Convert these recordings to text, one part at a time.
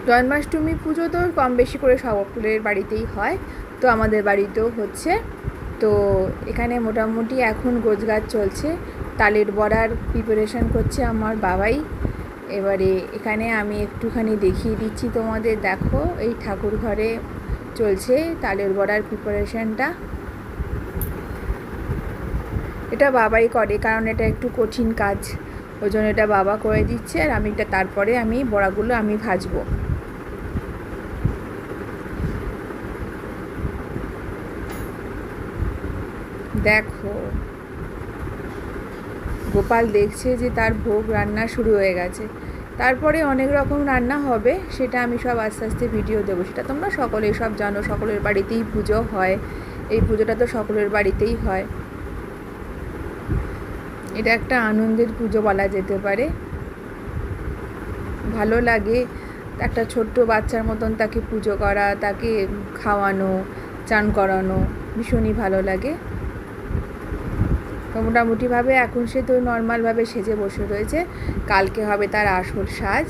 জন্মাষ্টমী পুজো তো কম বেশি করে সকলের বাড়িতেই হয়, তো আমাদের বাড়িতেও হচ্ছে। তো এখানে মোটামুটি এখন গোছগাছ চলছে, তালের বড়ার প্রিপারেশান করছে আমার বাবাই। এবারে এখানে আমি একটুখানি দেখিয়ে দিচ্ছি তোমাদের, দেখো এই ঠাকুর ঘরে চলছে তালের বড়ার প্রিপারেশানটা। এটা বাবাই করে, কারণ এটা একটু কঠিন কাজ, ওই জন্য এটা বাবা করে দিচ্ছে। আর আমি তারপরে বড়াগুলো আমি ভাজবো। দেখো গোপাল দেখছে যে তার ভোগ রান্না শুরু হয়ে গেছে, তারপরে অনেক রকম রান্না হবে, সেটা আমি সব আস্তে আস্তে ভিডিও দেবো। সেটা তোমরা সকলেই সব জানো, সকলের বাড়িতেই পুজো হয়, এই পুজোটা তো সকলের বাড়িতেই হয়। এটা একটা আনন্দের পুজো বলা যেতে পারে, ভালো লাগে একটা ছোট্ট বাচ্চার মতন তাকে পুজো করা, তাকে খাওয়ানো, চান করানো, ভীষণই ভালো লাগে। তো মোটামুটিভাবে এখন সে তো নর্মালভাবে সেজে বসে রয়েছে, কালকে হবে তার আসল সাজ।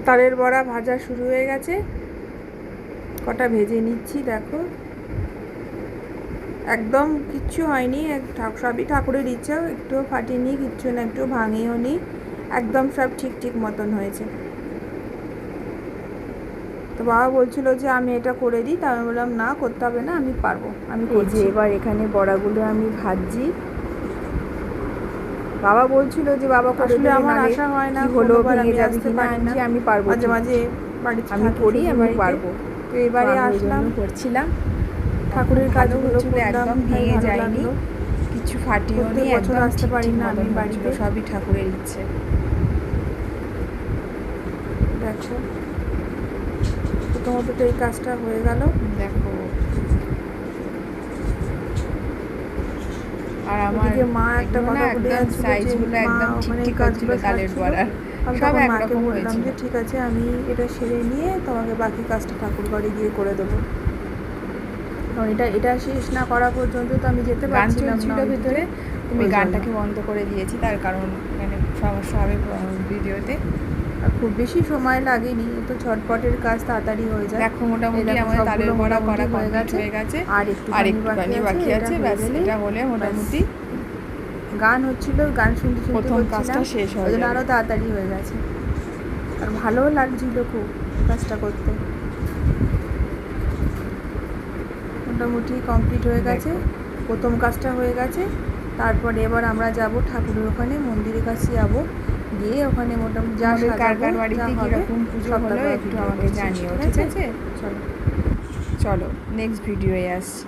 তালের বড়া ভাজা শুরু হয়ে গেছে, কটা ভেজে নিচ্ছি। দেখো একদম কিচ্ছু হয়নি, সবই ঠাকুরের ইচ্ছা, একটুও ফাটেনি, কিচ্ছু না, একটু ভাঙেও নি, একদম সব ঠিক ঠিক মতন হয়েছে। তো বাবা বলছিল যে আমি এটা করে দিই, তা আমি বললাম না, করতে হবে না, আমি পারবো, আমি করছি। এবার এখানে বড়াগুলো আমি ভাজছি। বাবা বলছিল যে বাবা আসলে আমার আশা হয় না হলো ভেঙে যাবে কিনা, আমি পারবো, মাঝে মাঝে বাড়িতে আমি করি, আমি পারবো। তো এবারে আসলাম, করছিলাম, ঠাকুরের কাজগুলো একদম ভেঙে যায়নি, কিছু ফাটিও নি, একদম আসতে পারি না আমি বাড়িতে, সবই ঠাকুরের ইচ্ছে। দেখো প্রথমত তো এই কাজটা হয়ে গেল, দেখো। আর আমার মা একটা কথা বলে সাইজগুলো একদম ঠিক করছিল তালের বড়ার, সব একরকম বললাম যে ঠিক আছে, আমি এটা সেরে নিয়ে তোমাকে বাকি কাজটা ঠাকুর বাড়ি গিয়ে করে দেবো। এটা শেষ না করা পর্যন্ত তো আমি যেতে পারছিলাম না ভিতরে, তুমি গানটাকে বন্ধ করে দিয়েছি, তার কারণ এখানে সমস্যা হবে ভিডিওতে। আর খুব বেশি সময় লাগেনি, তো ঝটপটের কাজ তাড়াতাড়ি হয়ে যায়। দেখো মোটামুটি আমার তালের বড়া করা হয়ে গেছে, আর একটুখানি বাকি আছে, ব্যাস এটা হলে মোটামুটি। গান হচ্ছিল, গান শুনতে শুনতে প্রথম কাজটা শেষ হয়ে যাবে, আরও তাড়াতাড়ি হয়ে গেছে, আর ভালোও লাগছিল খুব কাজটা করতে। মোটামুটি কমপ্লিট হয়ে গেছে, প্রথম কাজটা হয়ে গেছে। তারপরে এবার আমরা যাব ঠাকুরের ওখানে, মন্দিরের কাছে যাব, গিয়ে ওখানে মোটামুটি যা কার বাড়িতে কীরকম পুজো হলো একটু আমাকে জানিও, ঠিক আছে? চলো চলো নেক্সট ভিডিওয়ে আসছি।